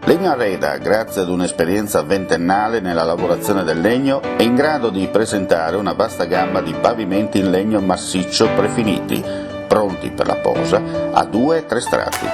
Legno Arreda, grazie ad un'esperienza ventennale nella lavorazione del legno, è in grado di presentare una vasta gamma di pavimenti in legno massiccio prefiniti, pronti per la posa a 2 e 3 strati.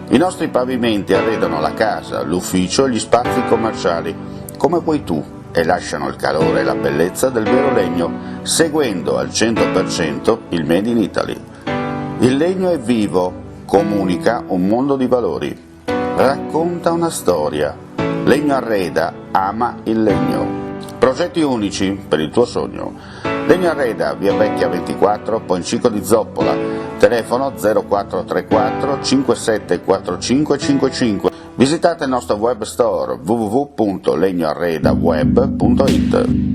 I nostri pavimenti arredano la casa, l'ufficio e gli spazi commerciali, come vuoi tu, e lasciano il calore e la bellezza del vero legno, seguendo al 100% il Made in Italy. Il legno è vivo, comunica un mondo di valori, racconta una storia. Legno Arreda ama il legno. Progetti unici per il tuo sogno. Legno Arreda, via Vecchia 24, Poncico di Zoppola, telefono 0434 5745 55. Visitate il nostro web store www.legnoarredaweb.it.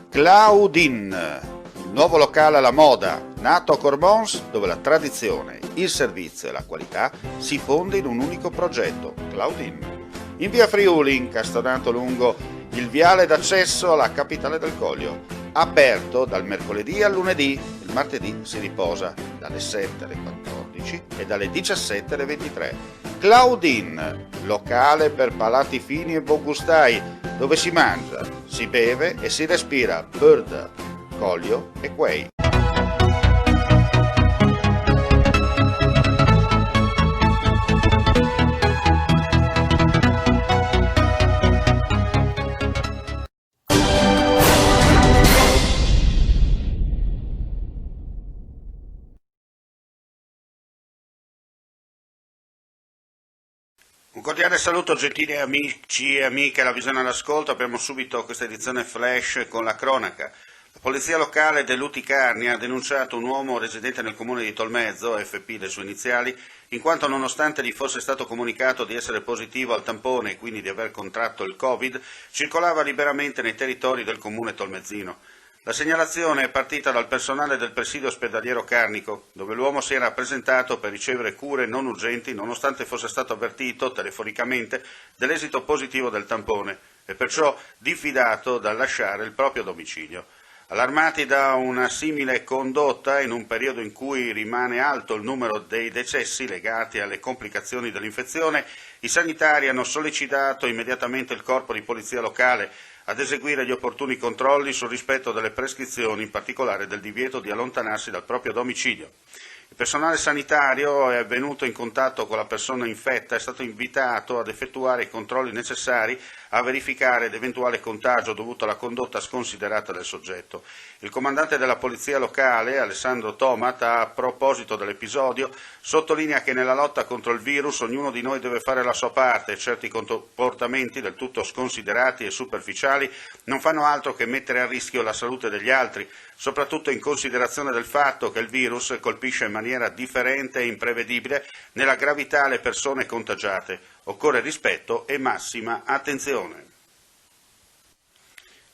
Claudin, il nuovo locale alla moda, nato a Cormons, dove la tradizione, il servizio e la qualità si fonde in un unico progetto, Claudin. In via Friuli, incastonato lungo il viale d'accesso alla capitale del Coglio, aperto dal mercoledì al lunedì, il martedì si riposa dalle 7 alle 14 e dalle 17 alle 23. Claudin, locale per palati fini e buongustai, dove si mangia, si beve e si respira bird, Coglio e quei. Un cordiale saluto gentili amici e amiche alla visione all'ascolto. Apriamo subito questa edizione flash con la cronaca. La polizia locale dell'Uticarnia ha denunciato un uomo residente nel comune di Tolmezzo, FP le sue iniziali, in quanto nonostante gli fosse stato comunicato di essere positivo al tampone e quindi di aver contratto il Covid, circolava liberamente nei territori del comune tolmezzino. La segnalazione è partita dal personale del presidio ospedaliero Carnico, dove l'uomo si era presentato per ricevere cure non urgenti nonostante fosse stato avvertito telefonicamente dell'esito positivo del tampone e perciò diffidato dal lasciare il proprio domicilio. Allarmati da una simile condotta, in un periodo in cui rimane alto il numero dei decessi legati alle complicazioni dell'infezione, i sanitari hanno sollecitato immediatamente il corpo di polizia locale ad eseguire gli opportuni controlli sul rispetto delle prescrizioni, in particolare del divieto di allontanarsi dal proprio domicilio. Il personale sanitario è venuto in contatto con la persona infetta, è stato invitato ad effettuare i controlli necessari a verificare l'eventuale contagio dovuto alla condotta sconsiderata del soggetto. Il comandante della polizia locale, Alessandro Tomat, a proposito dell'episodio, sottolinea che nella lotta contro il virus ognuno di noi deve fare la sua parte e certi comportamenti del tutto sconsiderati e superficiali non fanno altro che mettere a rischio la salute degli altri, soprattutto in considerazione del fatto che il virus colpisce in maniera differente e imprevedibile nella gravità le persone contagiate. Occorre rispetto e massima attenzione.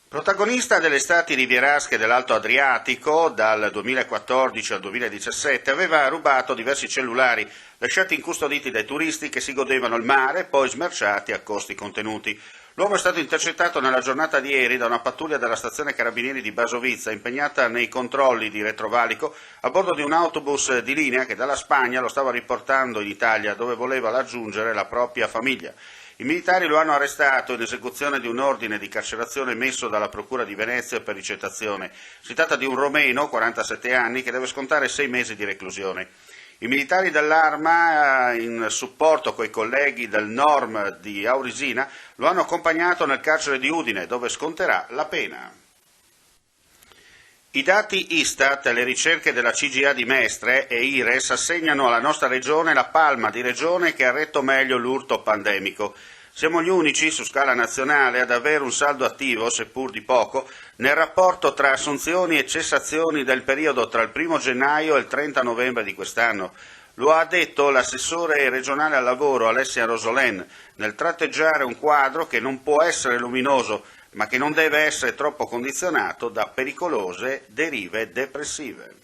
Protagonista delle estati rivierasche dell'Alto Adriatico, dal 2014 al 2017, aveva rubato diversi cellulari lasciati incustoditi dai turisti che si godevano il mare, poi smerciati a costi contenuti. L'uomo è stato intercettato nella giornata di ieri da una pattuglia della stazione Carabinieri di Basovizza, impegnata nei controlli di retrovalico a bordo di un autobus di linea che dalla Spagna lo stava riportando in Italia, dove voleva raggiungere la propria famiglia. I militari lo hanno arrestato in esecuzione di un ordine di carcerazione emesso dalla Procura di Venezia per ricettazione. Si tratta di un romeno, 47 anni, che deve scontare 6 mesi di reclusione. I militari dell'Arma, in supporto coi colleghi del NORM di Aurisina, lo hanno accompagnato nel carcere di Udine, dove sconterà la pena. I dati Istat, le ricerche della CGA di Mestre e IRES assegnano alla nostra regione la palma di regione che ha retto meglio l'urto pandemico. Siamo gli unici su scala nazionale ad avere un saldo attivo, seppur di poco, nel rapporto tra assunzioni e cessazioni del periodo tra il 1 gennaio e il 30 novembre di quest'anno. Lo ha detto l'assessore regionale al lavoro Alessia Rosolén nel tratteggiare un quadro che non può essere luminoso, ma che non deve essere troppo condizionato da pericolose derive depressive.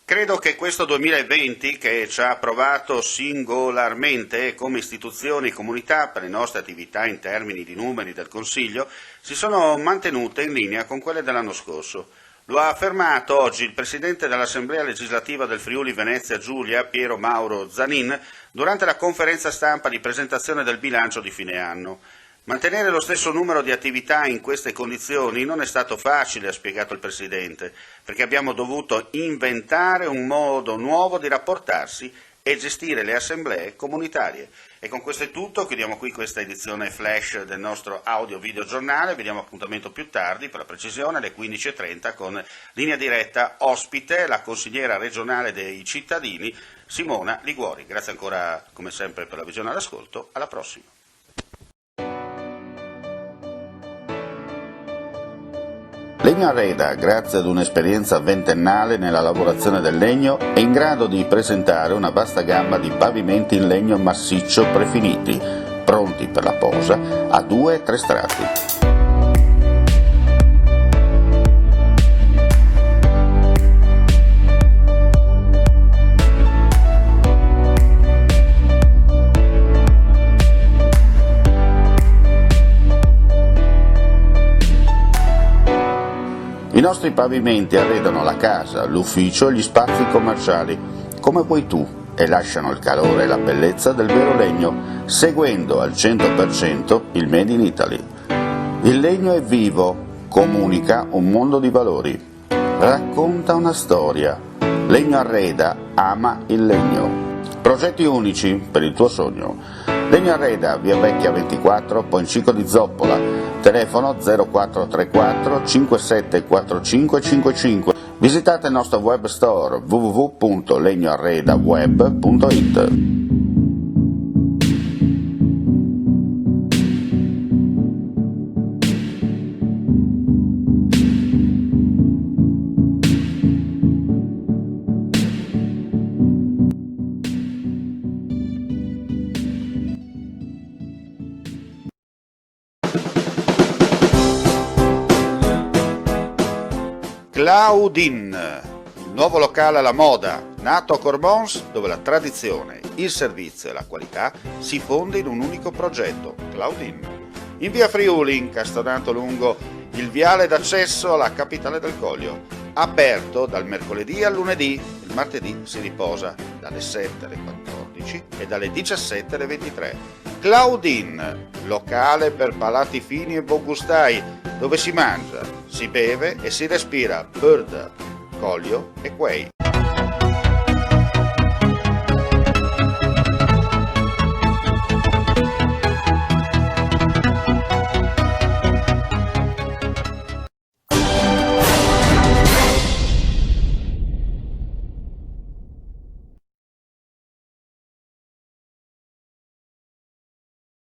Credo che questo 2020, che ci ha provato singolarmente come istituzioni e comunità per le nostre attività in termini di numeri del Consiglio, si sono mantenute in linea con quelle dell'anno scorso. Lo ha affermato oggi il Presidente dell'Assemblea legislativa del Friuli Venezia Giulia, Piero Mauro Zanin, durante la conferenza stampa di presentazione del bilancio di fine anno. Mantenere lo stesso numero di attività in queste condizioni non è stato facile, ha spiegato il Presidente, perché abbiamo dovuto inventare un modo nuovo di rapportarsi e gestire le assemblee comunitarie. E con questo è tutto, chiudiamo qui questa edizione flash del nostro audio-video giornale, vi diamo appuntamento più tardi, per la precisione, alle 15.30 con linea diretta ospite, la consigliera regionale dei cittadini, Simona Liguori. Grazie ancora, come sempre, per la visione e l'ascolto, alla prossima. Legno Arreda, grazie ad un'esperienza ventennale nella lavorazione del legno, è in grado di presentare una vasta gamma di pavimenti in legno massiccio prefiniti, pronti per la posa a 2-3 strati. I nostri pavimenti arredano la casa, l'ufficio e gli spazi commerciali, come vuoi tu, e lasciano il calore e la bellezza del vero legno, seguendo al 100% il Made in Italy. Il legno è vivo, comunica un mondo di valori, racconta una storia. Legno Arreda ama il legno. Progetti unici per il tuo sogno. Legno Arreda, via Vecchia 24, Poncico di Zoppola, telefono 0434 574555. Visitate il nostro web store www.legnoarredaweb.it. Claudine, il nuovo locale alla moda, nato a Cormons, dove la tradizione, il servizio e la qualità si fonde in un unico progetto, Claudine. In via Friuli, incastonato lungo il viale d'accesso alla capitale del Coglio, aperto dal mercoledì al lunedì, il martedì si riposa dalle 7 alle 14 e dalle 17 alle 23. Claudine, locale per palati fini e buongustai, dove si mangia, si beve e si respira bird, Coglio e quei.